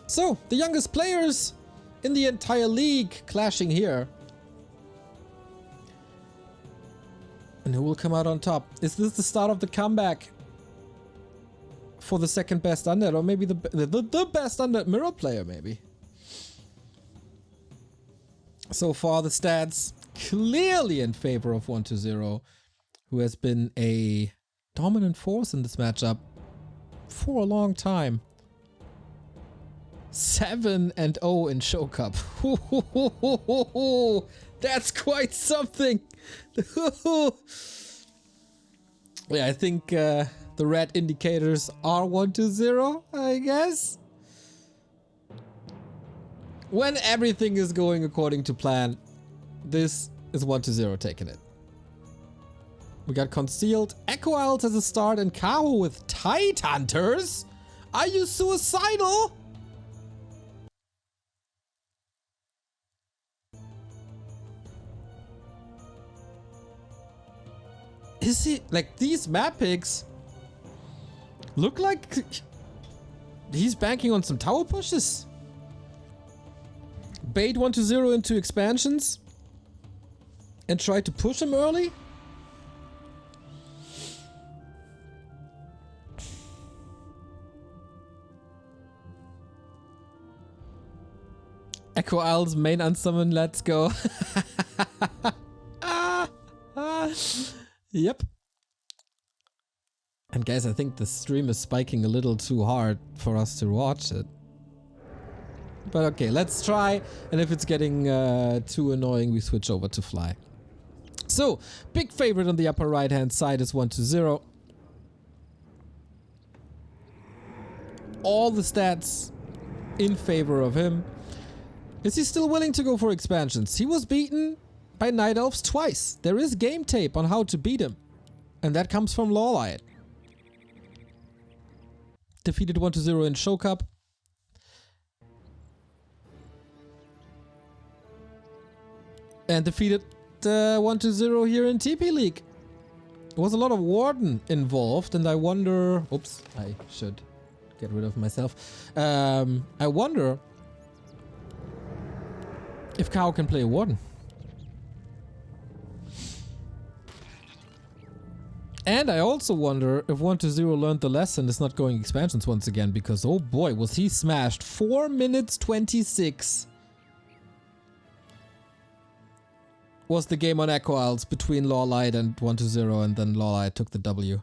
So, the youngest players in the entire league clashing here. And who will come out on top? Is this the start of the comeback for the second best undead, or maybe the best undead mirror player, maybe? So far, the stats clearly in favor of 120, who has been a dominant force in this matchup for a long time. 7-0 in Show Cup. That's quite something. Yeah, I think the red indicators are 120, I guess. When everything is going according to plan, this is 120 taking it. We got Concealed, Echo Owls as a start, and Kaho with Tide Hunters. Are you suicidal? Is he like these map picks look like he's banking on some tower pushes? Bait 120 into expansions and try to push him early? Echo Owl's main unsummon, let's go. Yep. And guys, I think the stream is spiking a little too hard for us to watch it. But okay, let's try. And if it's getting too annoying, we switch over to Fly. So, big favorite on the upper right hand side is 120. All the stats in favor of him. Is he still willing to go for expansions? He was beaten by Night Elves twice. There is game tape on how to beat him. And that comes from Lawlight. Defeated 120 in Show Cup. And defeated 120 here in TP League. There was a lot of Warden involved, and I wonder... Oops, I should get rid of myself. I wonder if Kaho can play a Warden. And I also wonder if 120 learned the lesson, is not going expansions once again, because oh boy, was he smashed. 4 minutes 26 was the game on Echo Owls between Lawlight and 120, and then Lawlight took the W.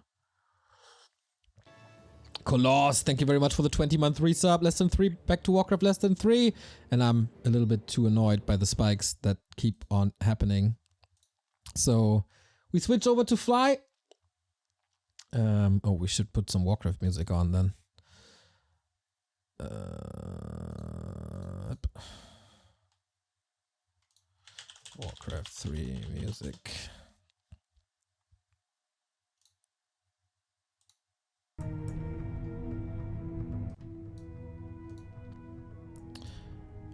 Coloss, thank you very much for the 20-month resub. Less than 3, back to Warcraft less than 3. And I'm a little bit too annoyed by the spikes that keep on happening. So we switch over to Fly. Oh, we should put some Warcraft music on then. Warcraft 3 music.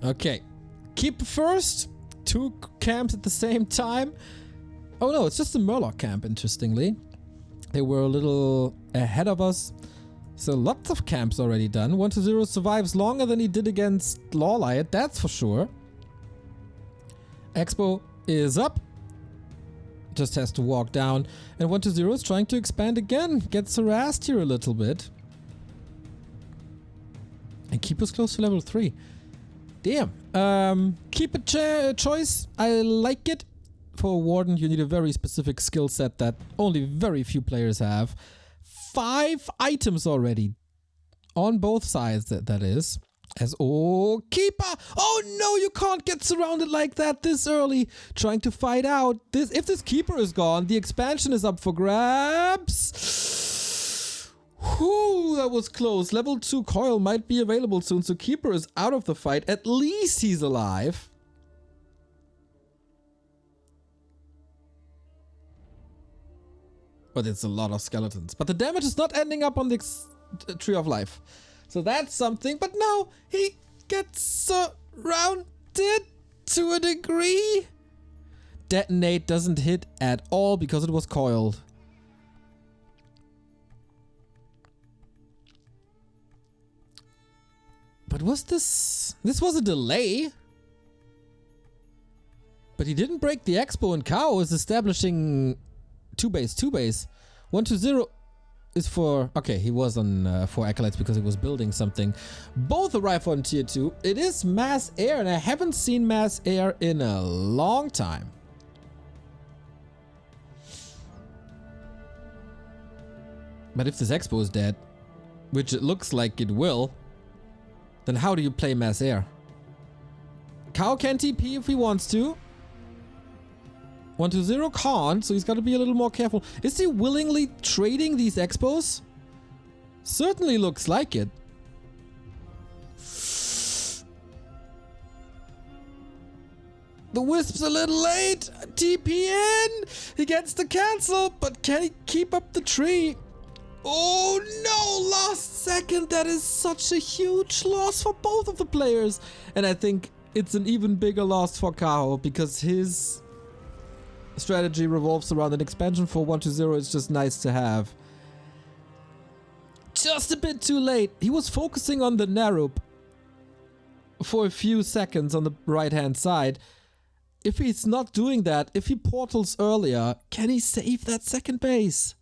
Okay. Keep first. 2 camps at the same time. Oh no, it's just a Murloc camp, interestingly. They were a little ahead of us. So lots of camps already done. 120 survives longer than he did against Lawlight, that's for sure. Expo is up. Just has to walk down. And 120 is trying to expand again. Gets harassed here a little bit. And keep us close to level 3. Damn. Keep a choice. I like it. For a Warden, you need a very specific skill set that only very few players have. 5 items already. On both sides, that is. As oh, Keeper! Oh no, you can't get surrounded like that this early. Trying to fight out. If this Keeper is gone, the expansion is up for grabs. Whew, that was close. Level 2 Coil might be available soon, so Keeper is out of the fight. At least he's alive. But it's a lot of skeletons. But the damage is not ending up on the Tree of Life. So that's something. But now he gets surrounded to a degree. Detonate doesn't hit at all because it was coiled. But was this... This was a delay? But he didn't break the expo, and Kaho is establishing 2-base. 1-0 is for... Okay, he was on 4 acolytes because he was building something. Both arrive on tier 2. It is mass air, and I haven't seen mass air in a long time. But if this expo is dead, which it looks like it will, then how do you play mass air? Kaho can TP if he wants to. 1-0 can't, so he's got to be a little more careful. Is he willingly trading these expos? Certainly looks like it. The Wisp's a little late. TP in. He gets the cancel, but can he keep up the tree? Oh no, last second. That is such a huge loss for both of the players. And I think it's an even bigger loss for Kaho because his strategy revolves around an expansion for 1-0. It's just nice to have. Just a bit too late. He was focusing on the Narup for a few seconds on the right hand side. If he's not doing that, if he portals earlier, can he save that second base?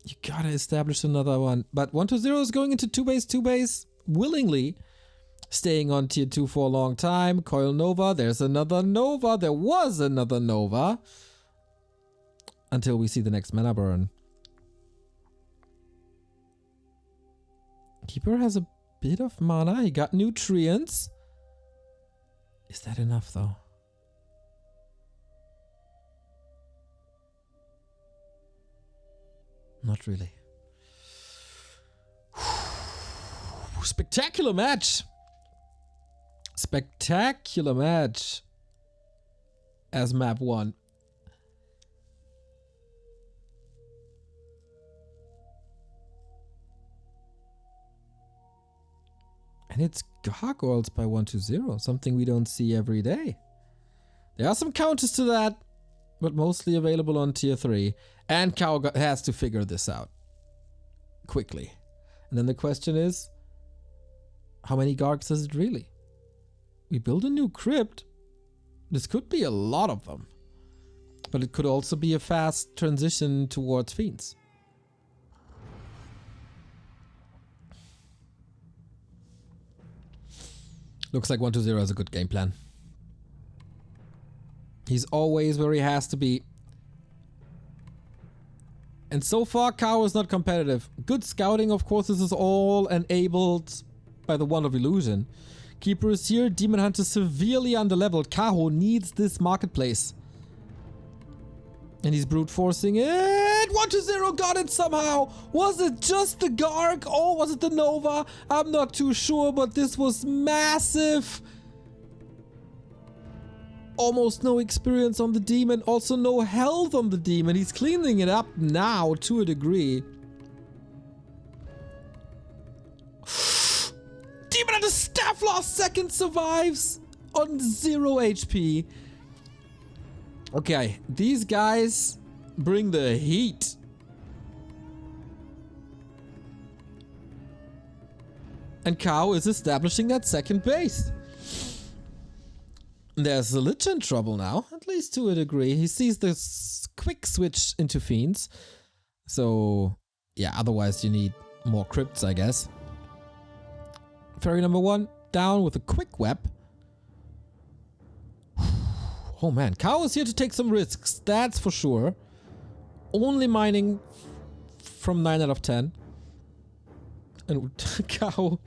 You gotta establish another one. But 1-0 is going into 2-base, willingly. Staying on tier 2 for a long time. Coil Nova. There's another Nova. There was another Nova. Until we see the next mana burn. Keeper has a bit of mana. He got nutrients. Is that enough though? Not really. Spectacular match. Spectacular match. As map 1. And it's gargoyles by 1-0. Something we don't see every day. There are some counters to that, but mostly available on tier 3. And Kaho has to figure this out quickly. And then the question is, how many Gargs is it really? We build a new crypt. This could be a lot of them. But it could also be a fast transition towards Fiends. Looks like 1-0 has a good game plan. He's always where he has to be. And so far, Kaho is not competitive. Good scouting, of course, this is all enabled by the Wand of Illusion. Keeper is here, Demon Hunter severely underleveled. Kaho needs this marketplace. And he's brute forcing it. 1-0 got it somehow. Was it just the Garg or was it the Nova? I'm not too sure, but this was massive. Almost no experience on the demon. Also no health on the demon. He's cleaning it up now to a degree. Demon at the staff last second survives on 0 HP. Okay, these guys bring the heat. And Kaho is establishing that second base. There's a Lich in trouble now, at least to a degree. He sees this quick switch into Fiends. So, yeah, otherwise you need more crypts, I guess. Fairy number 1 down with a quick web. Oh man, Kaho is here to take some risks, that's for sure. Only mining from 9 out of 10. And Kaho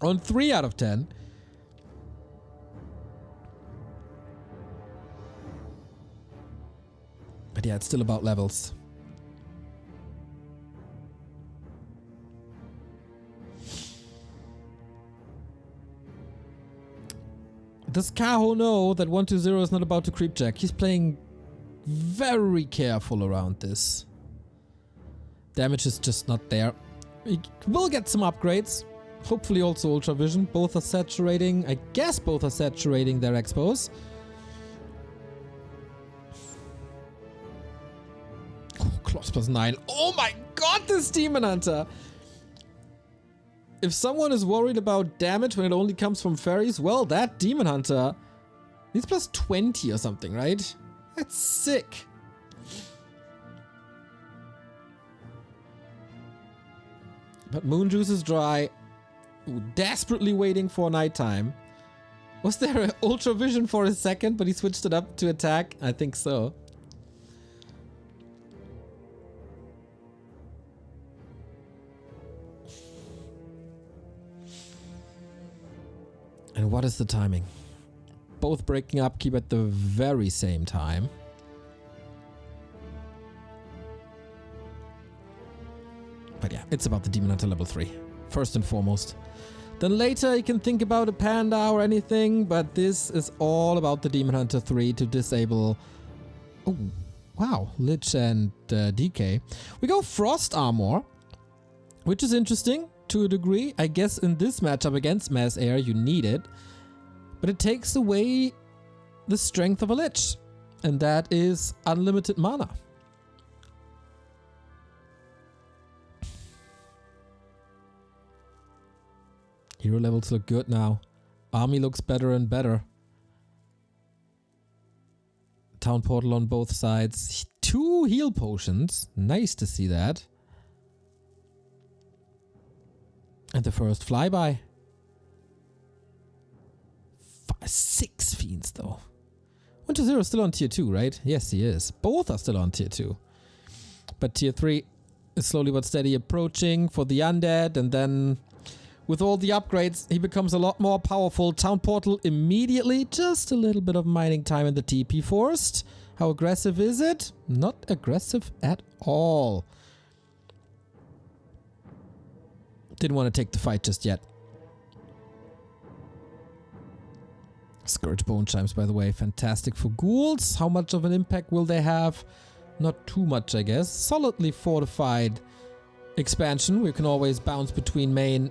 on 3 out of 10. But yeah, it's still about levels. Does Kaho know that 1-0 is not about to creep check? He's playing very careful around this. Damage is just not there. He will get some upgrades. Hopefully also Ultra Vision. Both are saturating. I guess both are saturating their expos. it's +9. Oh my god, this Demon Hunter! If someone is worried about damage when it only comes from fairies, well, that Demon Hunter, he's +20 or something, right? That's sick. But Moon Juice is dry. Ooh, desperately waiting for nighttime. Was there an Ultra Vision for a second, but he switched it up to attack? I think so. And what is the timing? Both breaking upkeep at the very same time. But yeah, it's about the Demon Hunter level 3. First and foremost. Then later you can think about a Panda or anything, but this is all about the Demon Hunter 3 to disable... Oh, wow. Lich and DK. We go Frost Armor, which is interesting to a degree. I guess in this matchup against Mass Air you need it. But it takes away the strength of a Lich. And that is unlimited mana. Hero levels look good now. Army looks better and better. Town portal on both sides. 2 heal potions. Nice to see that. And the first flyby. 6 fiends though. 120 is still on tier 2, right? Yes, he is. Both are still on tier 2. But tier 3 is slowly but steady approaching for the undead, and then with all the upgrades, he becomes a lot more powerful. Town portal immediately. Just a little bit of mining time in the TP forest. How aggressive is it? Not aggressive at all. Didn't want to take the fight just yet. Scourge Bone Chimes, by the way, fantastic for ghouls. How much of an impact will they have? Not too much, I guess. Solidly fortified expansion. We can always bounce between main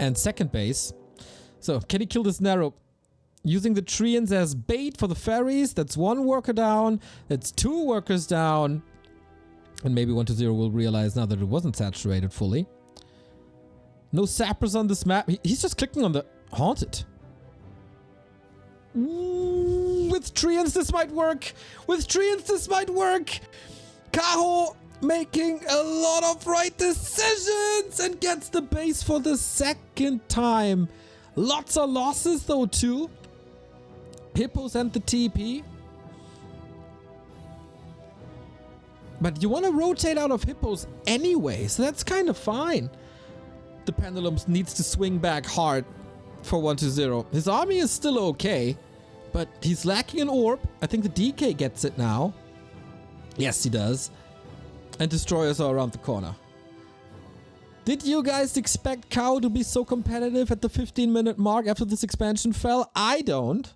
and second base. So, can he kill this Narrow? Using the Treants as bait for the fairies. That's 1 worker down. That's 2 workers down. And maybe 120 will realize now that it wasn't saturated fully. No sappers on this map. He's just clicking on the Haunted. With Treants this might work. With Treants this might work. Kaho making a lot of right decisions and gets the base for the second time. Lots of losses though too. Hippos and the TP. But you want to rotate out of Hippos anyway, so that's kind of fine. The Pendulum needs to swing back hard for 120. His army is still okay, but he's lacking an orb. I think the DK gets it now. Yes, he does. And destroyers are around the corner. Did you guys expect Kaho to be so competitive at the 15-minute mark after this expansion fell? I don't.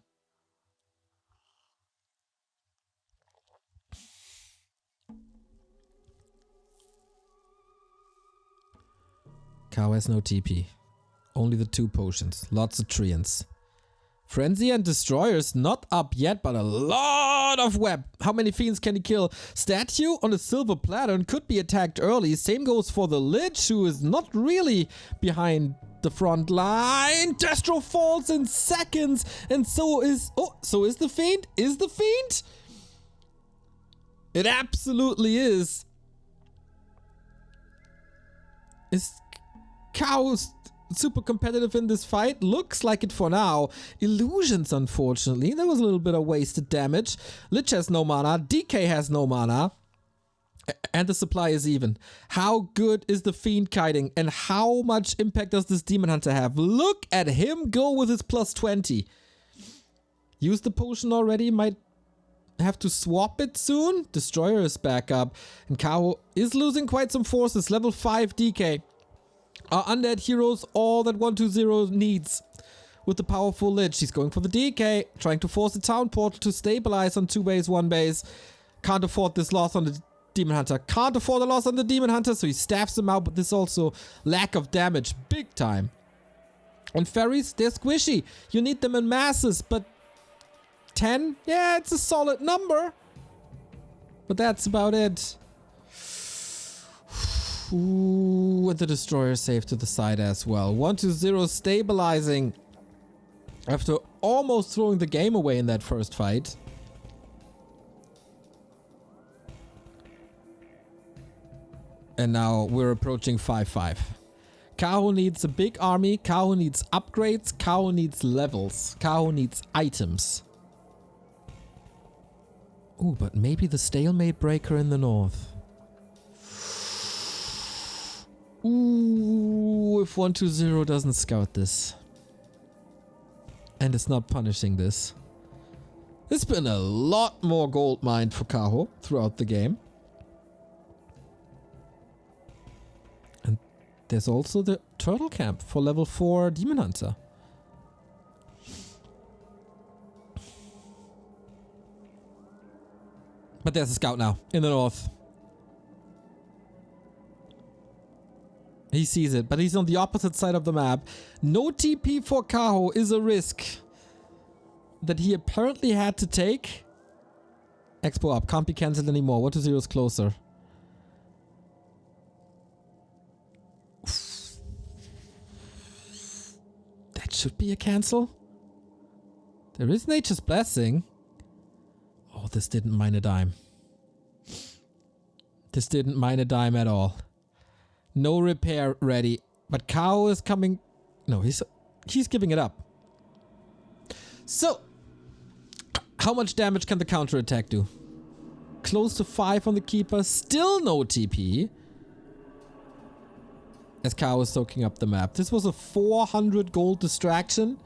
Kaho has no TP. Only the 2 potions. Lots of Treants. Frenzy and Destroyers not up yet, but a lot of web. How many fiends can he kill? Statue on a silver platter and could be attacked early. Same goes for the Lich, who is not really behind the front line. Destro falls in seconds, and so is... Oh, so is the Fiend? Is the Fiend? It absolutely is. Is Kaho's super competitive in this fight? Looks like it for now. Illusions, unfortunately. There was a little bit of wasted damage. Lich has no mana. DK has no mana. And the supply is even. How good is the Fiend kiting? And how much impact does this Demon Hunter have? Look at him go with his +20. Use the potion already. Might have to swap it soon. Destroyer is back up. And Kaho is losing quite some forces. Level 5 DK. Are undead heroes all that 120 needs? With the powerful Lich, he's going for the DK, trying to force the town portal to stabilize on 2 base, 1 base. Can't afford this loss on the Demon Hunter. Can't afford a loss on the Demon Hunter, so he staffs him out, but this also lack of damage, big time. And fairies, they're squishy. You need them in masses, but 10? Yeah, it's a solid number. But that's about it. Ooh, and the destroyer saved to the side as well. 1-0 stabilizing after almost throwing the game away in that first fight. And now we're approaching 5-5. Kaho needs a big army. Kaho needs upgrades. Kaho needs levels. Kaho needs items. Ooh, but maybe the stalemate breaker in the north. Ooh, if 1-0 doesn't scout this. And it's not punishing this. There's been a lot more gold mined for Kaho throughout the game. And there's also the turtle camp for level 4 Demon Hunter. But there's a scout now in the north. He sees it, but he's on the opposite side of the map. No TP for Kaho is a risk that he apparently had to take. Expo up, can't be cancelled anymore. 1-0 is closer. That should be a cancel. There is Nature's Blessing. Oh, this didn't mine a dime. This didn't mine a dime at all. No repair ready. But Kaho is coming. No, he's giving it up. So, how much damage can the counterattack do? Close to 5 on the keeper. Still no TP. As Kaho is soaking up the map. This was a 400 gold distraction.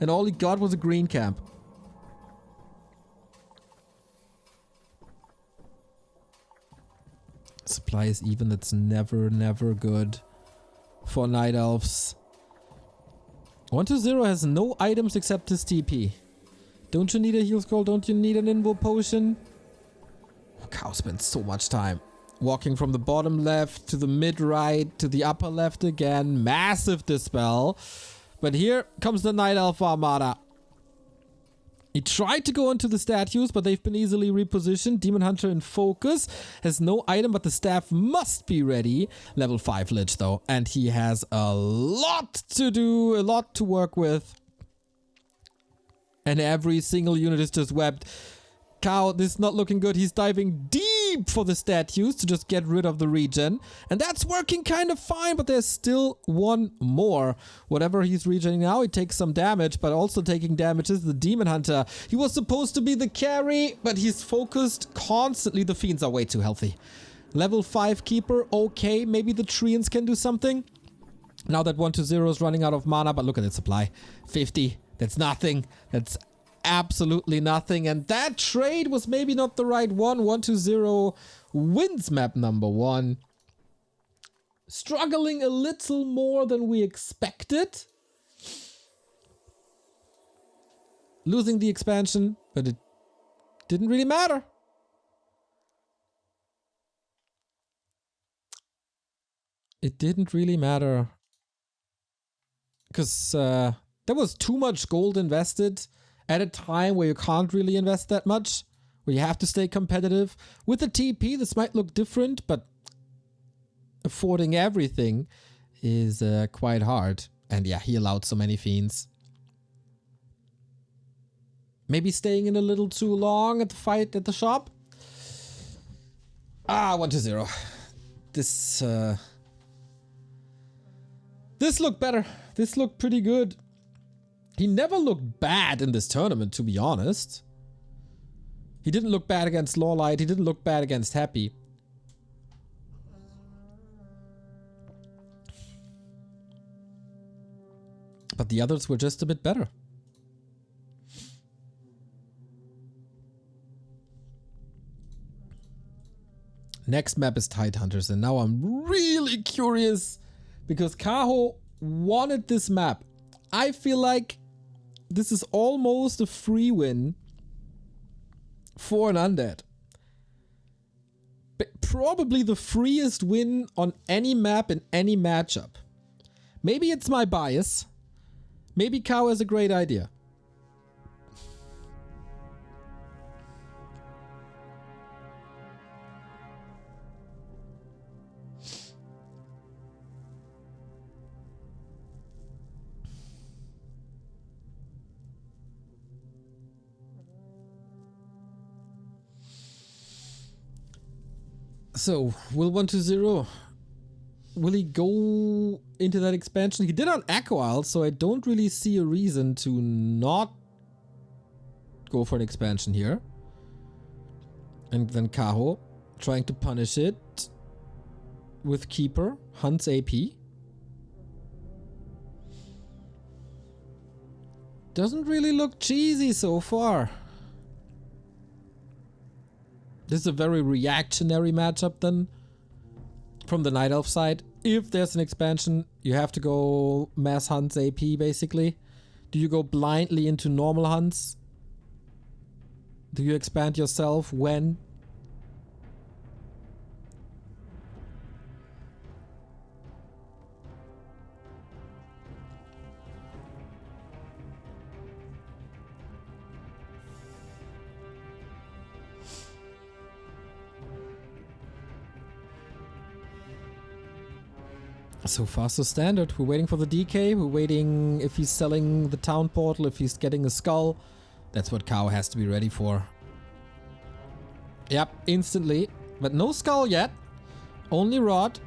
And all he got was a green camp. Supply is even. That's never good for Night Elves. 1-0 has no items except his TP. Don't you need a heal scroll? Don't you need an invo potion? Kaho spent so much time walking from the bottom left to the mid right to the upper left again. Massive dispel. But here comes the Night Elf Armada. He tried to go into the statues, but they've been easily repositioned. Demon Hunter in focus. Has no item, but the staff must be ready. Level 5 Lich, though. And he has a lot to do, a lot to work with. And every single unit is just webbed. Kaho, this is not looking good. He's diving deep for the statues to just get rid of the regen. And that's working kind of fine, but there's still one more. Whatever he's regening now, he takes some damage, but also taking damage is the Demon Hunter. He was supposed to be the carry, but he's focused constantly. The Fiends are way too healthy. Level 5 Keeper, okay. Maybe the Treants can do something. Now that 1-0 is running out of mana, but look at its supply. 50. That's nothing. That's absolutely nothing. And that trade was maybe not the right one. 1-0 wins map number 1. Struggling a little more than we expected. Losing the expansion, but it didn't really matter. It didn't really matter. Because there was too much gold invested at a time where you can't really invest that much, where you have to stay competitive. With the TP, this might look different, but affording everything is quite hard. And yeah, he allowed so many Fiends. Maybe staying in a little too long at the fight at the shop. 1-0. This looked better. This looked pretty good. He never looked bad in this tournament, to be honest. He didn't look bad against Lawlight. He didn't look bad against Happy. But the others were just a bit better. Next map is Tidehunters, and now I'm really curious because Kaho wanted this map. I feel like this is almost a free win for an Undead. But probably the freest win on any map in any matchup. Maybe it's my bias. Maybe Kaho has a great idea. So, will 120... Will he go into that expansion? He did on Echo Isle, so I don't really see a reason to not go for an expansion here. And then Kaho, trying to punish it with Keeper, Hunt's AP. Doesn't really look cheesy so far. This is a very reactionary matchup then from the Night Elf side. If there's an expansion, you have to go mass Hunt's AP basically. Do you go blindly into normal Hunts? Do you expand yourself when? So far so standard. We're waiting for the DK. We're waiting if he's selling the town portal, if he's getting a skull. That's what Kaho has to be ready for. Yep, instantly. But no skull yet. Only rod.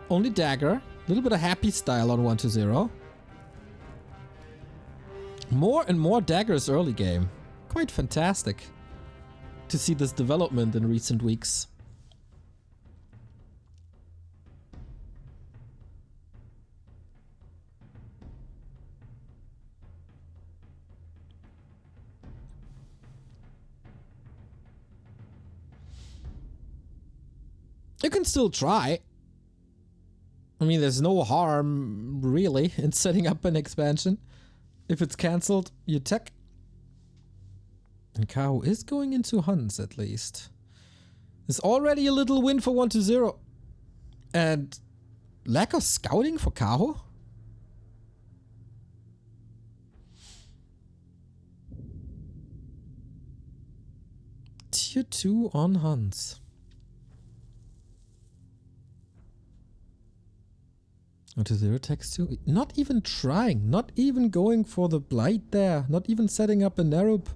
Only dagger. A little bit of happy style on 120. More and more daggers early game. Quite fantastic to see this development in recent weeks. You can still try. I mean, there's no harm, really, in setting up an expansion. If it's cancelled, you tech. And Kaho is going into Huns, at least. There's already a little win for 120. And lack of scouting for Kaho? Tier 2 on Huns. 120 text 2. Not even trying. Not even going for the blight there. Not even setting up a Nerub.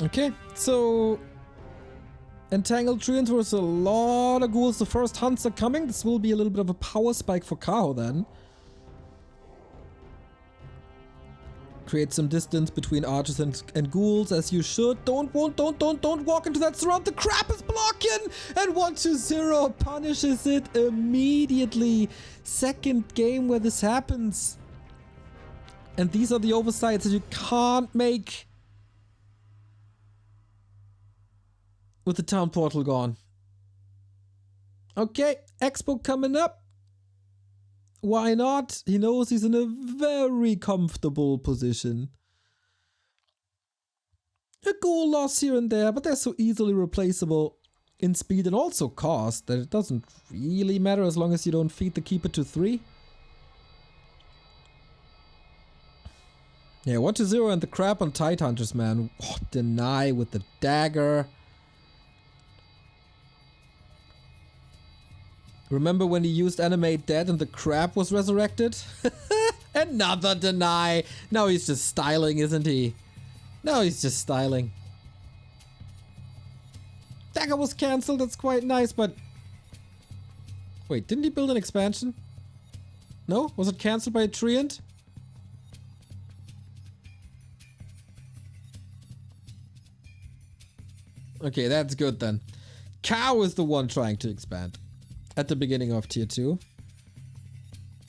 Okay, so Entangled Treants was a lot of ghouls. The first hunts are coming. This will be a little bit of a power spike for Kaho then. Create some distance between archers and ghouls as you should. Don't walk into that surround. The crap is blocking! And 120 punishes it immediately. Second game where this happens. And these are the oversights that you can't make. With the town portal gone. Okay, Expo coming up. Why not? He knows he's in a very comfortable position. A goal loss here and there, but they're so easily replaceable in speed and also cost that it doesn't really matter as long as you don't feed the keeper to 3. Yeah, 120 and the crap on Tide Hunters, man. Oh, deny with the dagger. Remember when he used Animate Dead and the crab was resurrected? Another deny! Now he's just styling, isn't he? Now he's just styling. Dagger was cancelled, that's quite nice, but... Wait, didn't he build an expansion? No? Was it cancelled by a Treant? Okay, that's good then. Cow is the one trying to expand. At the beginning of tier 2.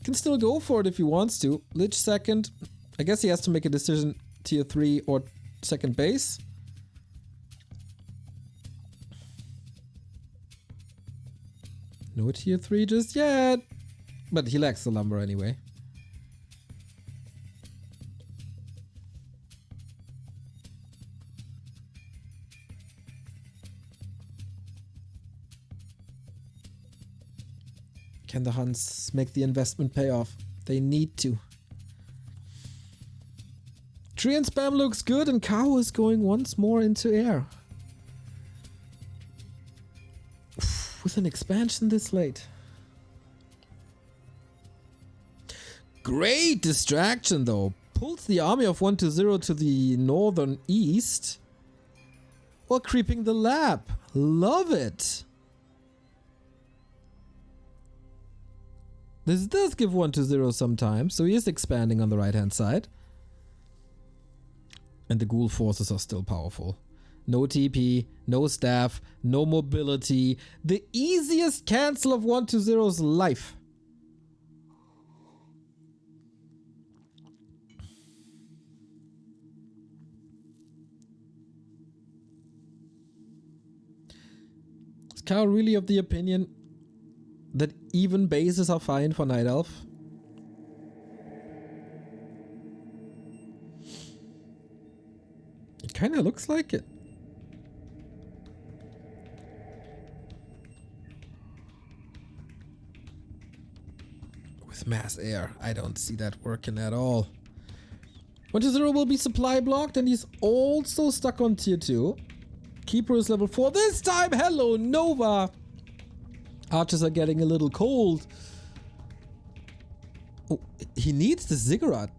Can still go for it if he wants to. Lich second. I guess he has to make a decision tier 3 or second base. No tier 3 just yet. But he lacks the lumber anyway. Can the Huns make the investment pay off? They need to. Tree and spam looks good, and Kaho is going once more into air. With an expansion this late. Great distraction though. Pulls the army of 120 to the northern east. While creeping the lab. Love it. This does give 120 sometimes, so he is expanding on the right hand side. And the ghoul forces are still powerful. No TP, no staff, no mobility. The easiest cancel of 120's life. Is Kaho really of the opinion that even bases are fine for Night Elf? It kinda looks like it. With mass air, I don't see that working at all. 120 will be supply blocked, and he's also stuck on tier 2. Keeper is level 4 this time. Hello, Nova. Archers are getting a little cold. Oh, he needs the ziggurat.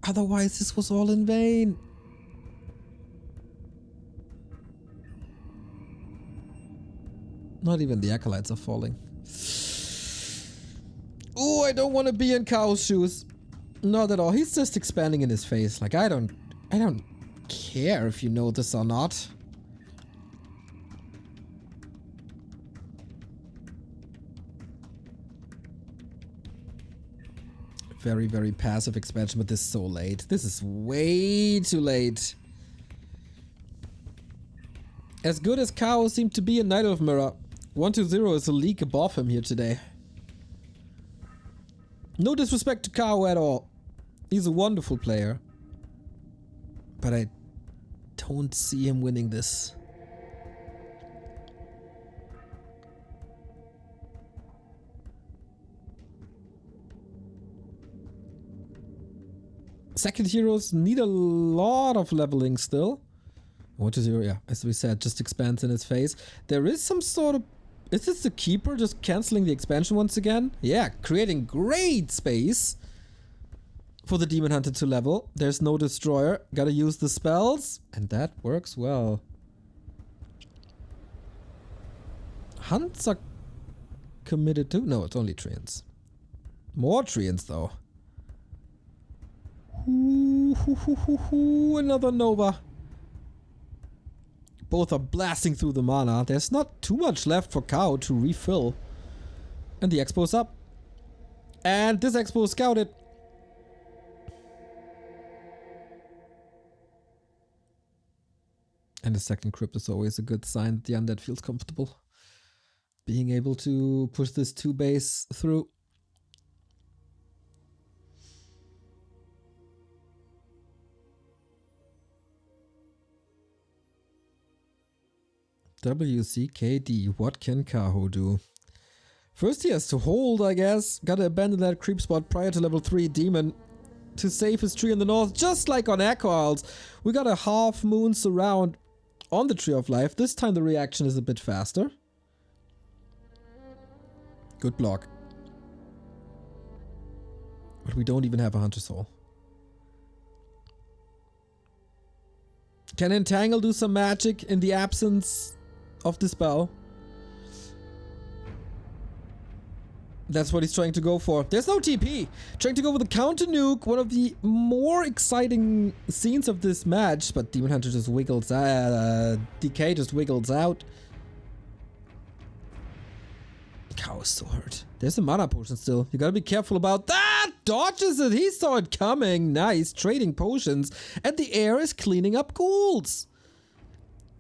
Otherwise, this was all in vain. Not even the acolytes are falling. Oh, I don't want to be in Kaho's shoes. Not at all. He's just expanding in his face. Like, I don't care if you know this or not. Very, very passive expansion, but this is so late. This is way too late. As good as Kaho seemed to be in Night Elf Mirror, 120 is a league above him here today. No disrespect to Kaho at all. He's a wonderful player. But I don't see him winning this. Second heroes need a lot of leveling still. 120, yeah, as we said, just expands in his face. There is some sort of... Is this the Keeper just cancelling the expansion once again? Yeah, creating great space for the Demon Hunter to level. There's no Destroyer. Gotta use the spells. And that works well. Hunts are committed to... No, it's only Treants. More Treants, though. Another Nova. Both are blasting through the mana. There's not too much left for Kaho to refill. And the Expo's up. And this Expo is scouted. And the second crypt is always a good sign that the undead feels comfortable. Being able to push this 2 base through. WCKD, what can Kaho do? First he has to hold, I guess. Gotta abandon that creep spot prior to level 3 demon to save his tree in the north, just like on Echo Isles. We got a half moon surround on the Tree of Life. This time the reaction is a bit faster. Good block. But we don't even have a Hunter Soul. Can Entangle do some magic in the absence of the spell? That's what he's trying to go for. There's no TP. Trying to go with the counter nuke. One of the more exciting scenes of this match. But Demon Hunter just wiggles Decay just wiggles out. Kaho is so hurt. There's a mana potion still. You gotta be careful about that. Dodges it. He saw it coming. Nice. Trading potions. And the air is cleaning up ghouls.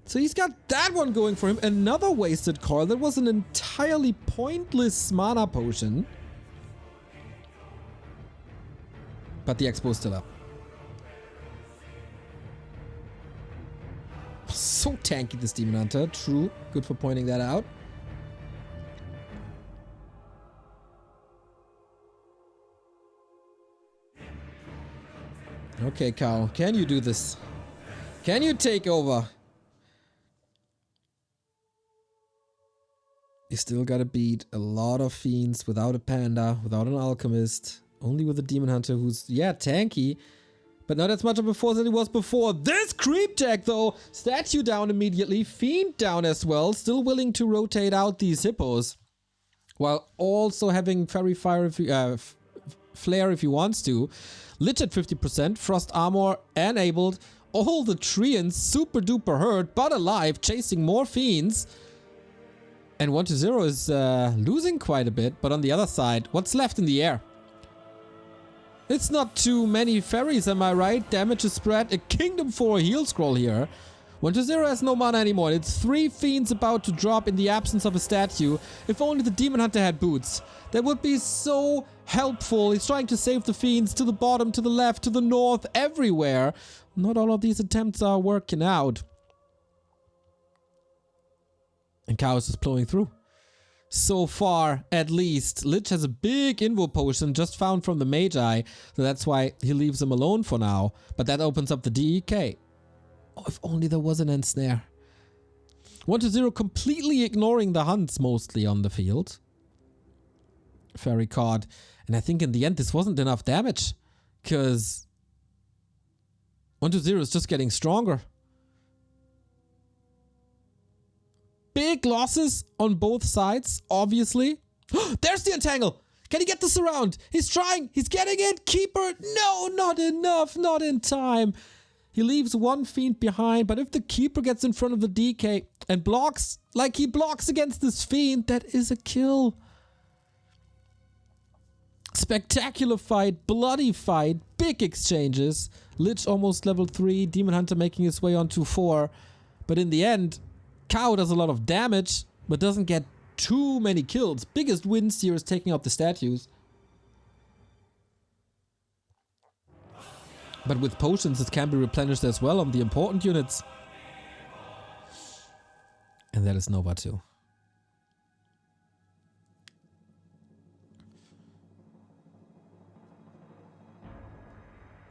So he's got that one going for him. Another wasted coil. That was an entirely pointless mana potion. But the Expo is still up. So tanky, this Demon Hunter. True. Good for pointing that out. Okay, Kaho, can you do this? Can you take over? You still gotta beat a lot of fiends without a panda, without an alchemist, only with a demon hunter who's, yeah, tanky, but not as much of a force as he was before. This creep tech though, statue down immediately, fiend down as well, still willing to rotate out these hippos, while also having fairy fire if you, flare if he wants to. Lich at 50%, frost armor enabled, all the treants super duper hurt, but alive, chasing more fiends. And 1-0 is losing quite a bit, but on the other side, what's left in the air? It's not too many fairies, am I right? Damage is spread, a kingdom for a heal scroll here. 1-0 has no mana anymore. It's 3 fiends about to drop in the absence of a statue. If only the demon hunter had boots. That would be so helpful. He's trying to save the fiends to the bottom, to the left, to the north, everywhere. Not all of these attempts are working out. And Chaos is blowing through. So far, at least. Lich has a big invo potion just found from the Magi, so that's why he leaves him alone for now. But that opens up the DEK. Oh, if only there was an ensnare. 1-0 completely ignoring the hunts mostly on the field. Fairy card. And I think in the end this wasn't enough damage. Because 1-0 is just getting stronger. Big losses on both sides, obviously. There's the entangle! Can he get this around? He's trying! He's getting it! Keeper! No, not enough! Not in time! He leaves one fiend behind, but if the keeper gets in front of the DK and blocks, like he blocks against this fiend, that is a kill. Spectacular fight, bloody fight, big exchanges. Lich almost level 3, Demon Hunter making his way on to 4. But in the end, Kaho does a lot of damage, but doesn't get too many kills. Biggest wins here is taking out the statues. But with potions, it can be replenished as well on the important units. And that is Nova too.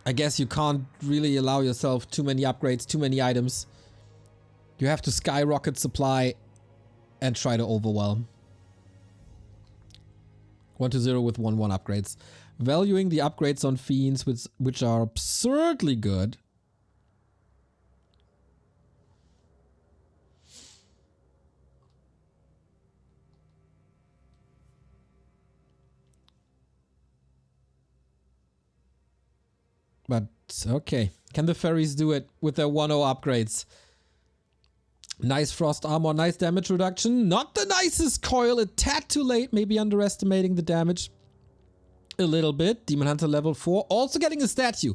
I guess you can't really allow yourself too many upgrades, too many items. You have to skyrocket supply and try to overwhelm. 1-0 with 1-1 upgrades. Valuing the upgrades on fiends, which are absurdly good. But, okay. Can the fairies do it with their 1-0 upgrades? Nice frost armor, nice damage reduction. Not the nicest coil, a tad too late, maybe underestimating the damage. A little bit. Demon Hunter level 4. Also getting a statue.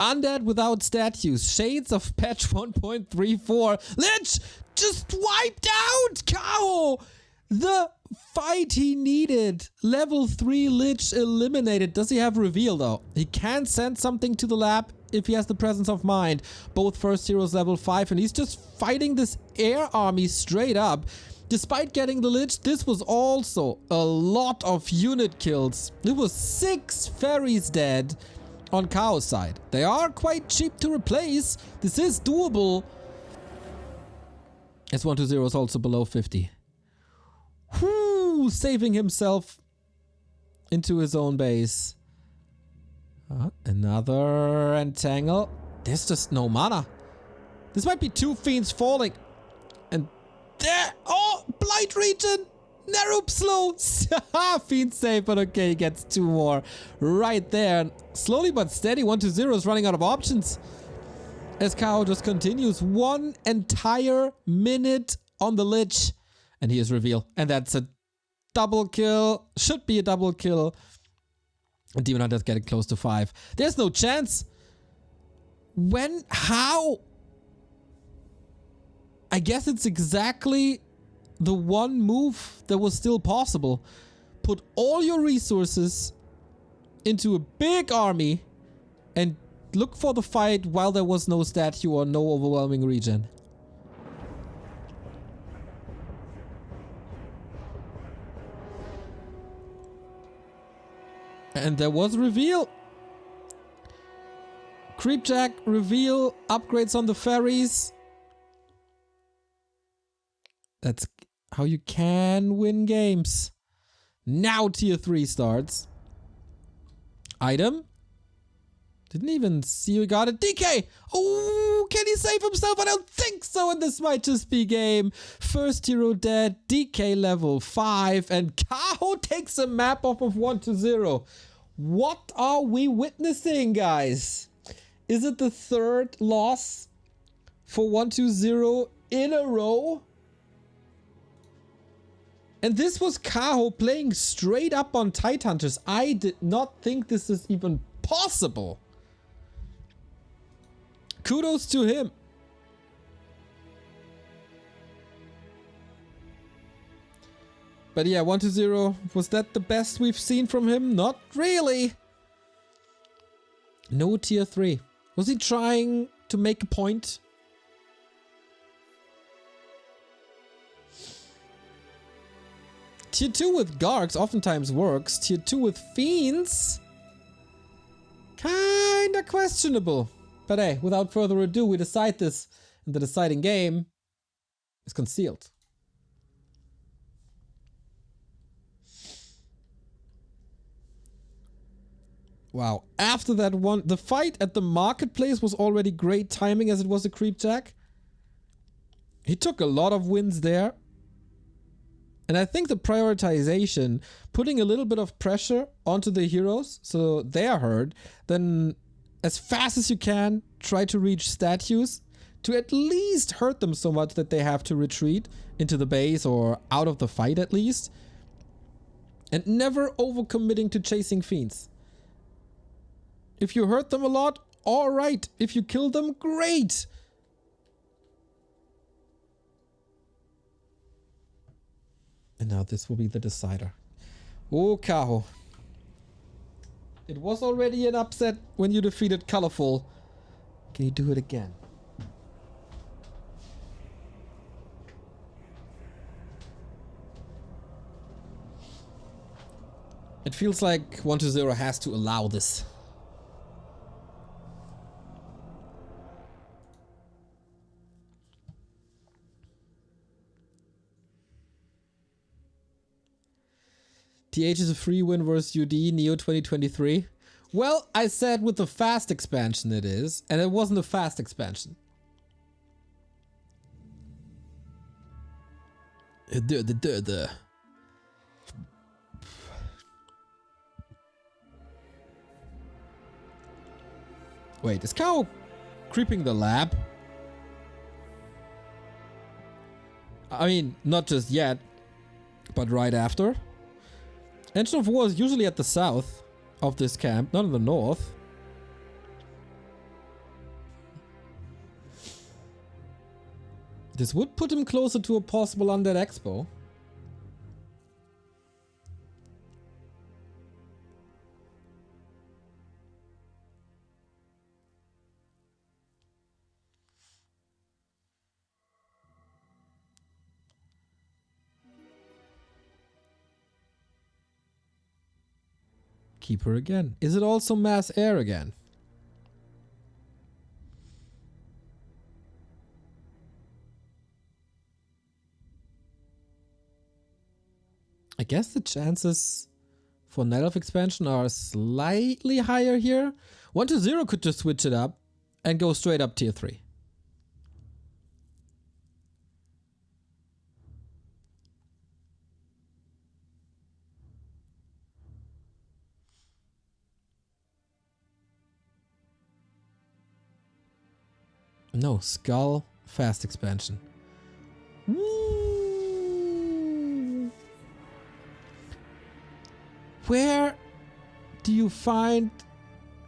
Undead without statues. Shades of patch 1.34. Lich just wiped out Kaho! The fight he needed. Level 3 Lich eliminated. Does he have reveal though? He can send something to the lab if he has the presence of mind. Both first heroes level 5 and he's just fighting this air army straight up. Despite getting the Lich, this was also a lot of unit kills. It was 6 fairies dead on Kaho's side. They are quite cheap to replace. This is doable. S120 is also below 50. Whoo, saving himself into his own base. Another entangle. There's just no mana. This might be 2 fiends falling. And there, oh, blight region. Nerup slow. Fiend save, but okay, he gets 2 more right there. And slowly but steady, 1-0 is running out of options. As Kaho just continues 1 entire minute on the Lich. And he is reveal. And that's a double kill. Should be a double kill. And Demon Hunter's getting close to 5. There's no chance. When? How? I guess it's exactly the one move that was still possible. Put all your resources into a big army and look for the fight while there was no statue or no overwhelming regen. And there was reveal. Creepjack, reveal, upgrades on the ferries. That's how you can win games. Now tier 3 starts. Item. Didn't even see you got it. DK! Oh, can he save himself? I don't think so, and this might just be game. First hero dead, DK level 5, and Kaho takes a map off of 1-0. What are we witnessing, guys? Is it the third loss for 1-0 in a row? And this was Kaho playing straight up on Tidehunters. I did not think this is even possible. Kudos to him. But yeah, 1-0. Was that the best we've seen from him? Not really. No tier 3. Was he trying to make a point? Tier 2 with Gargs oftentimes works. Tier 2 with Fiends? Kinda questionable. But hey, without further ado, we decide this. And the deciding game is concealed. Wow. After that one, the fight at the marketplace was already great timing as it was a Creepjack. He took a lot of wins there. And I think the prioritization, putting a little bit of pressure onto the heroes so they are heard, then as fast as you can, try to reach statues to at least hurt them so much that they have to retreat into the base or out of the fight at least. And never overcommitting to chasing fiends. If you hurt them a lot, alright. If you kill them, great. And now this will be the decider. Oh, Kaho. It was already an upset when you defeated Colorful. Can you do it again? It feels like 1-0 has to allow this. TH is a free win versus UD, Neo 2023. Well, I said with the fast expansion it is, and it wasn't a fast expansion. Wait, is Kaho creeping the lab? I mean, not just yet, but right after. Engine of War is usually at the south of this camp, not in the north. This would put him closer to a possible Undead Expo. Keeper again. Is it also mass air again? I guess the chances for Night Elf expansion are slightly higher here. 1-0 could just switch it up and go straight up tier 3. No, Skull, fast expansion. Woo! Where do you find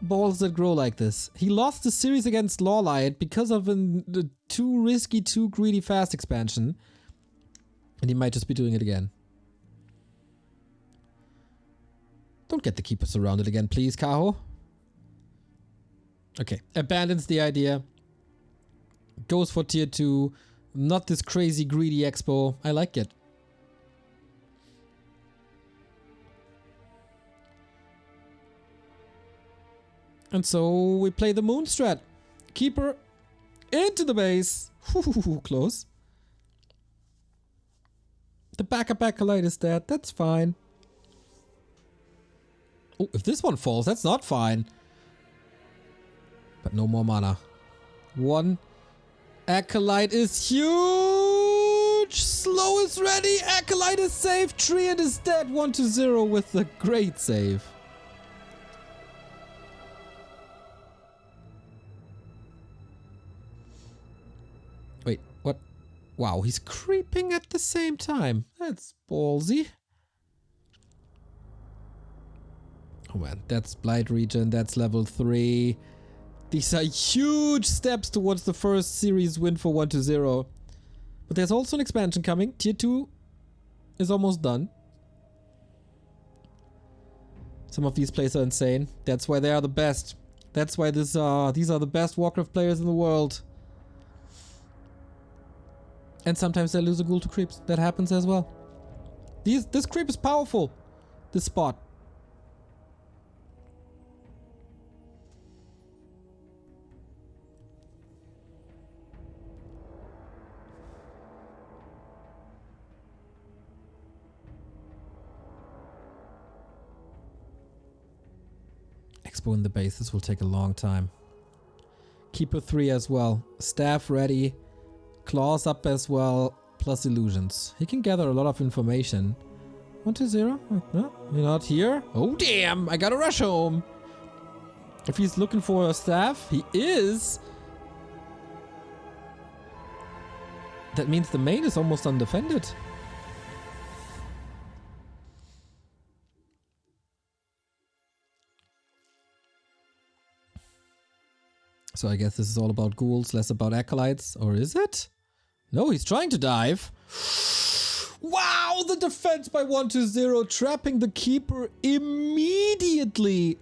balls that grow like this? He lost the series against Lawlight because of the too risky, too greedy fast expansion. And he might just be doing it again. Don't get the keeper surrounded again, please, Kaho. Okay, abandons the idea. Goes for tier 2. Not this crazy greedy expo. I like it. And so we play the moon strat. Keeper into the base. Close. The backup acolyte is dead. That's fine. Oh, if this one falls, that's not fine. But no more mana. One acolyte is huge. Slow is ready. Acolyte is safe. Treant is dead. 1-0 with a great save. Wait, what? Wow, he's creeping at the same time. That's ballsy. Oh man, that's Blight Region. That's level 3. These are huge steps towards the first series win for 1-0. But there's also an expansion coming. Tier 2 is almost done. Some of these players are insane. That's why they are the best. That's why these are the best Warcraft players in the world. And sometimes they lose a ghoul to creeps. That happens as well. This creep is powerful. This spot. Expo in the base. This will take a long time. Keeper 3 as well. Staff ready. Claws up as well. Plus illusions. He can gather a lot of information. 1-0? No, you're not here? Oh damn! I gotta rush home! If he's looking for a staff, he is! That means the main is almost undefended. So I guess this is all about ghouls, less about acolytes. Or is it? No, he's trying to dive. Wow, the defense by 1-0, trapping the keeper immediately.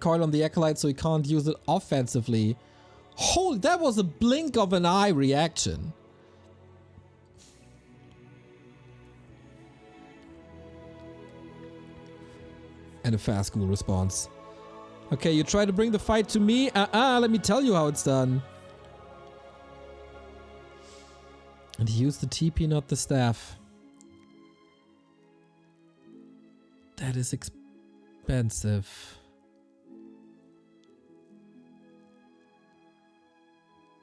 Coil on the acolyte so he can't use it offensively. Holy, that was a blink of an eye reaction. And a fast ghoul response. Okay, you try to bring the fight to me? Let me tell you how it's done. And he used the TP, not the staff. That is expensive.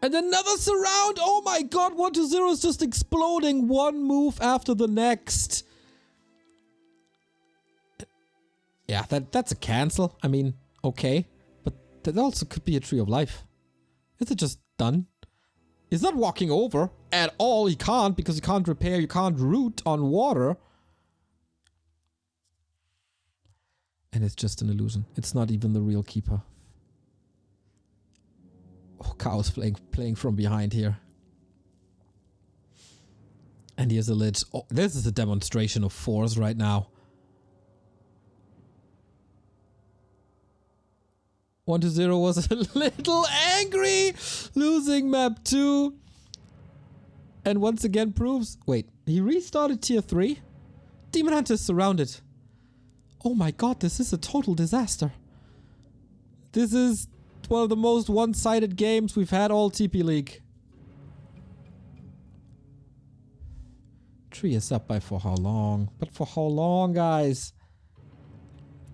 And another surround! Oh my god, 1-0 is just exploding one move after the next. Yeah, that's a cancel. I mean, okay. But that also could be a Tree of Life. Is it just done? He's not walking over at all. He can't, because you can't repair, you can't root on water. And it's just an illusion. It's not even the real keeper. Oh, Kaho's playing from behind here. And here's a lich. Oh, this is a demonstration of force right now. 1-0 was a little angry, losing map 2. And once again proves... Wait, he restarted tier 3? Demon Hunter is surrounded. Oh my god, this is a total disaster. This is one of the most one-sided games we've had all TP League. Tree is up by for how long? But for how long, guys?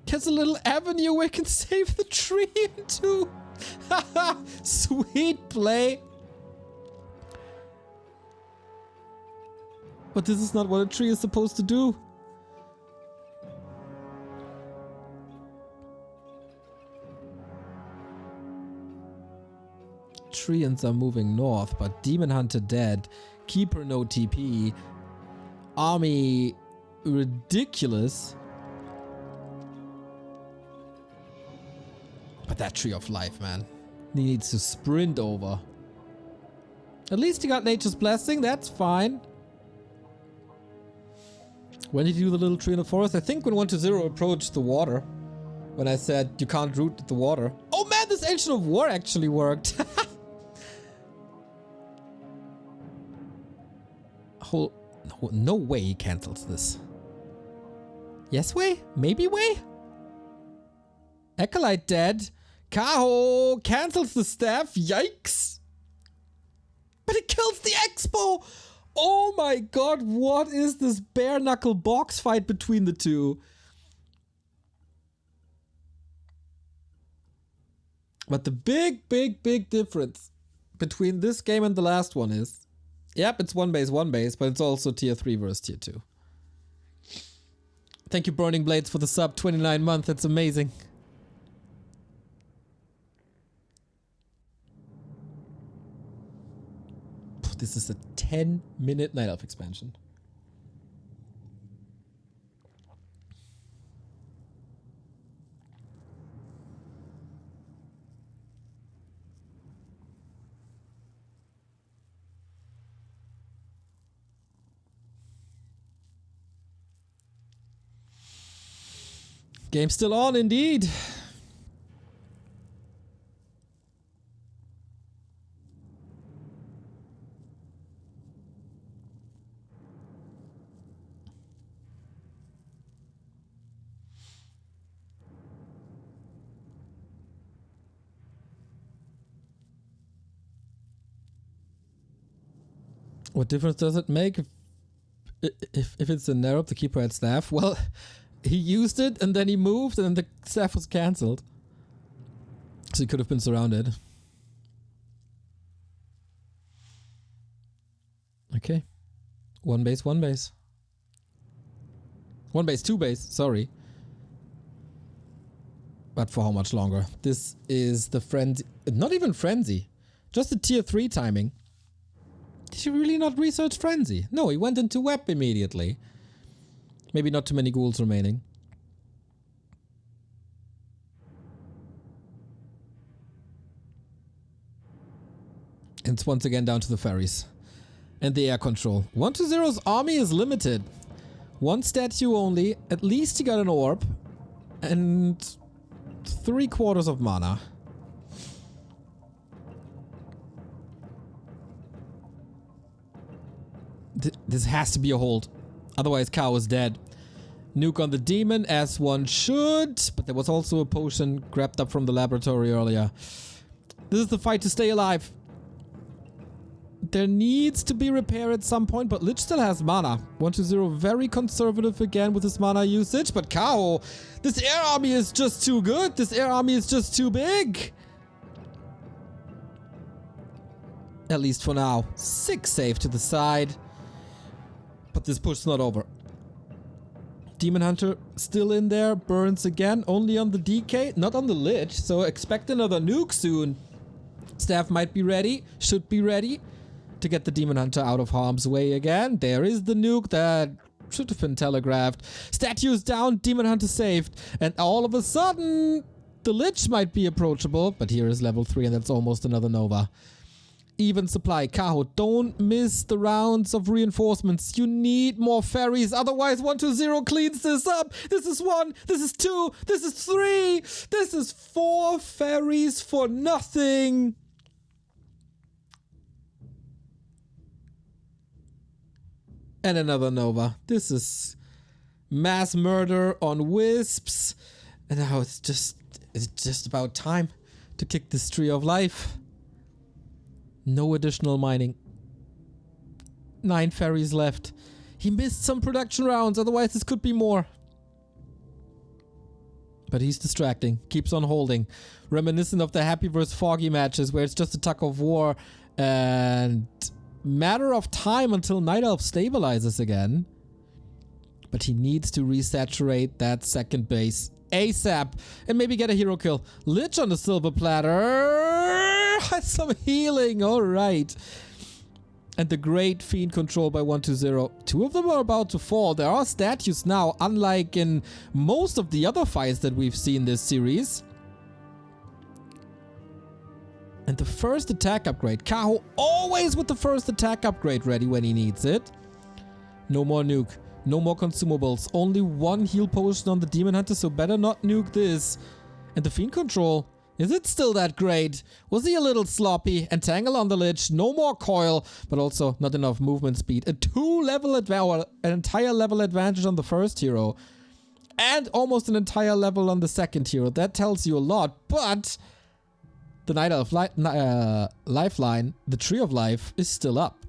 There's a little avenue where we can save the tree into. Sweet play. But this is not what a tree is supposed to do. Treants are moving north, but Demon Hunter dead. Keeper no TP. Army ridiculous. But that Tree of Life, man. He needs to sprint over. At least he got Nature's Blessing, that's fine. When did you do the little tree in the forest? I think when 1-0 approached the water. When I said you can't root the water. Oh man, this Ancient of War actually worked. No way he cancels this. Yes way? Maybe way? Acolyte dead. Kaho cancels the staff. Yikes. But it kills the Expo. Oh my god, what is this bare knuckle box fight between the two? But the big difference between this game and the last one is, yep, it's one base, but it's also tier 3 versus tier 2. Thank you, Burning Blades, for the sub. 29 months, that's amazing. This is a 10-minute Night Elf expansion. Game's still on, indeed. What difference does it make if it's a Nerub, the keeper had staff? Well, he used it and then he moved and then the staff was cancelled. So he could have been surrounded. Okay. One base. One base, two base, sorry. But for how much longer? This is the frenzy. Not even frenzy. Just the tier 3 timing. Did you really not research frenzy? No, he went into web immediately. Maybe not too many ghouls remaining. And it's once again down to the ferries. And the air control. 120's army is limited. One statue only. At least he got an orb. And 3/4 of mana. This has to be a hold. Otherwise, Kaho is dead. Nuke on the demon, as one should. But there was also a potion grabbed up from the laboratory earlier. This is the fight to stay alive. There needs to be repair at some point, but Lich still has mana. 120 very conservative again with his mana usage. But Kaho, this air army is just too good. This air army is just too big. At least for now. 6 save to the side. But this push's not over. Demon Hunter still in there. Burns again. Only on the DK, not on the Lich. So expect another nuke soon. Staff might be ready. Should be ready. To get the Demon Hunter out of harm's way again. There is the nuke that should have been telegraphed. Statues down. Demon Hunter saved. And all of a sudden, the Lich might be approachable. But here is level 3 and that's almost another Nova. Even supply. Kaho, don't miss the rounds of reinforcements. You need more ferries. Otherwise, 120 cleans this up. This is 1. This is 2. This is 3. This is 4 ferries for nothing. And another Nova. This is mass murder on wisps. And now it's just about time to kick this tree of life. No additional mining. 9 ferries left. He missed some production rounds, otherwise this could be more. But he's distracting. Keeps on holding. Reminiscent of the Happy vs. Foggy matches where it's just a tug of war. And matter of time until Night Elf stabilizes again. But he needs to resaturate that second base ASAP. And maybe get a hero kill. Lich on the silver platter. Has some healing. Alright. And the great fiend control by 120. 2 of them are about to fall. There are statues now, unlike in most of the other fights that we've seen this series. And the first attack upgrade. Kaho always with the first attack upgrade ready when he needs it. No more nuke. No more consumables. Only 1 heal potion on the Demon Hunter, so better not nuke this. And the fiend control. Is it still that great? Was he a little sloppy? Entangle on the Lich, no more coil, but also not enough movement speed. A 2-level advantage, an entire level advantage on the first hero. and almost an entire level on the second hero. That tells you a lot, but the Night Elf Lifeline, the Tree of Life, is still up.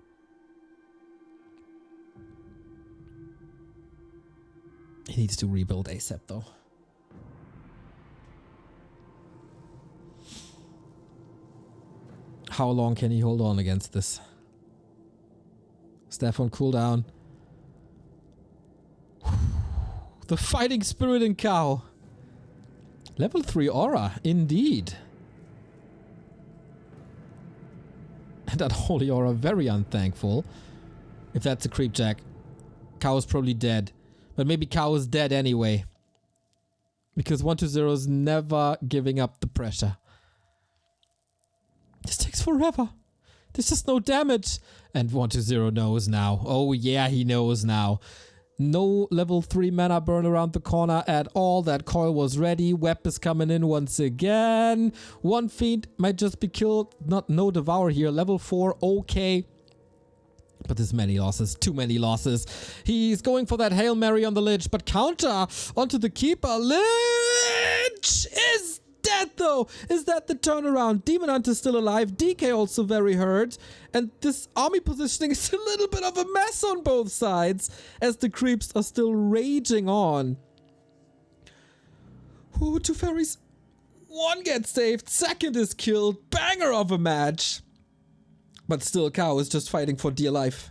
He needs to rebuild ASAP though. How long can he hold on against this? Staff on cooldown. The fighting spirit in Kaho. Level 3 aura, indeed. And that holy aura, very unthankful. If that's a creep jack. Kaho's probably dead. But maybe Kaho's dead anyway. Because 120 is never giving up the pressure. This takes forever. There's just no damage. And 120 knows now. Oh yeah, he knows now. No level 3 mana burn around the corner at all. That coil was ready. Web is coming in once again. One Fiend might just be killed. No Devour here. Level 4, okay. But there's many losses. Too many losses. He's going for that Hail Mary on the Lich. But counter onto the Keeper. Lich is dead though. Is that the turnaround? Demon Hunter's still alive. DK also very hurt. And this army positioning is a little bit of a mess on both sides. As the creeps are still raging on. Ooh, 2 fairies. One gets saved. Second is killed. Banger of a match. But still, Kaho is just fighting for dear life.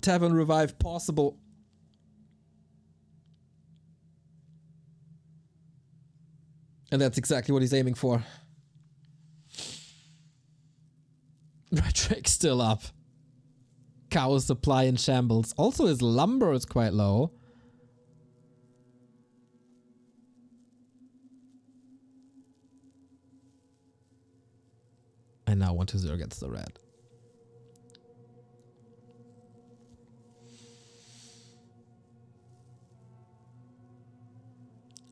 Tavern revive possible. And that's exactly what he's aiming for. Red Drake still up. Kaho's supply in shambles. Also, his lumber is quite low. And now 120 gets the red.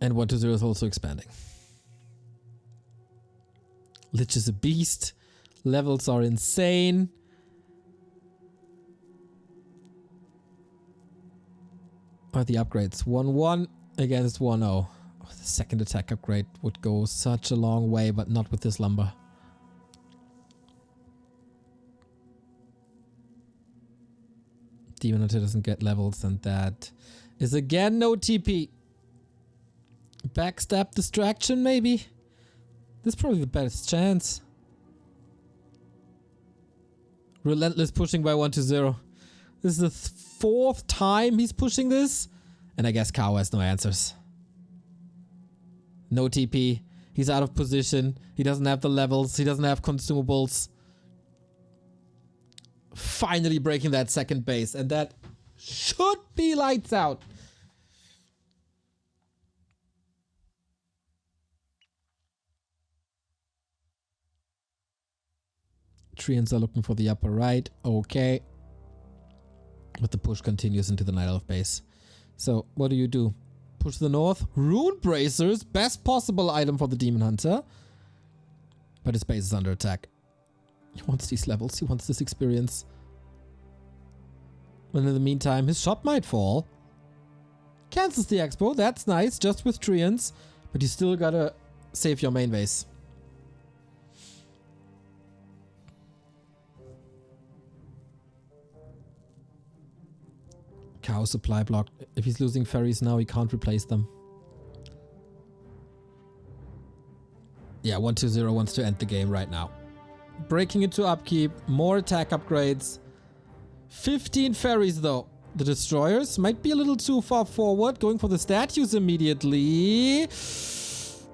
And 120 is also expanding. Lich is a beast. Levels are insane. What are the upgrades? 1-1 against 1-0. Oh, the second attack upgrade would go such a long way, but not with this lumber. Demon Hunter doesn't get levels, and that is again no TP. Backstab distraction, maybe? This is probably the best chance. Relentless pushing by 120. This is the 4th time he's pushing this. And I guess Kaho has no answers. No TP. He's out of position. He doesn't have the levels. He doesn't have consumables. Finally breaking that second base. And that should be lights out. Treants are looking for the upper right. Okay. But the push continues into the Night Elf base. So, what do? Push the north. Rune Bracers. Best possible item for the Demon Hunter. But his base is under attack. He wants these levels. He wants this experience. And in the meantime, his shop might fall. Cancels the expo. That's nice. Just with Treants. But you still gotta save your main base. Kaho supply block. If he's losing ferries now, he can't replace them. Yeah, 120 wants to end the game right now. Breaking into upkeep. More attack upgrades. 15 ferries though. The destroyers might be a little too far forward. Going for the statues immediately.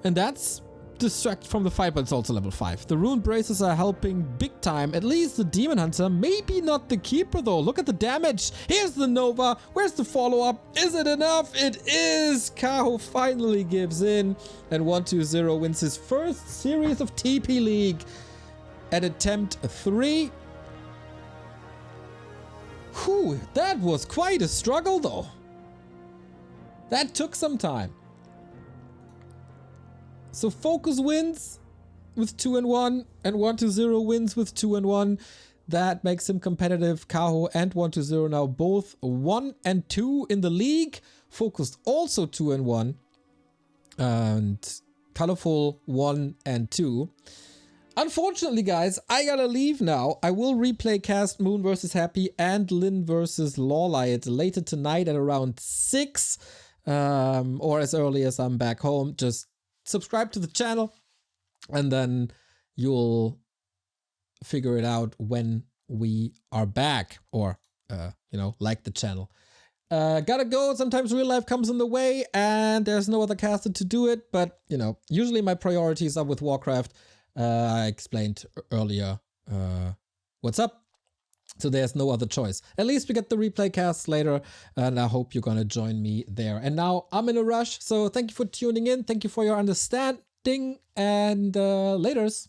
And that's distract from the fight, but it's also level 5. The rune braces are helping big time. At least the Demon Hunter. Maybe not the Keeper though. Look at the damage. Here's the Nova. Where's the follow-up? Is it enough? It is. Kaho finally gives in. And 120 wins his first series of TP League at attempt 3. Whew, that was quite a struggle though. That took some time. So Focus wins with 2-1 and 120 wins with 2-1. That makes him competitive. Kaho and 120 now both 1-2 in the league. Focused also 2 and 1, and Colorful 1 and 2. Unfortunately, guys, I gotta leave now. I will replay Cast Moon vs. Happy and Lin vs. Lawlight later tonight at around 6, or as early as I'm back home. Just subscribe to the channel, and then you'll figure it out when we are back, or you know, like the channel. Gotta go. Sometimes real life comes in the way and there's no other caster to do it, but you know, usually my priorities are with Warcraft. I explained earlier what's up, so there's no other choice. At least we get the replay casts later, and I hope you're gonna join me there. And now I'm in a rush, so thank you for tuning in, thank you for your understanding, and laters.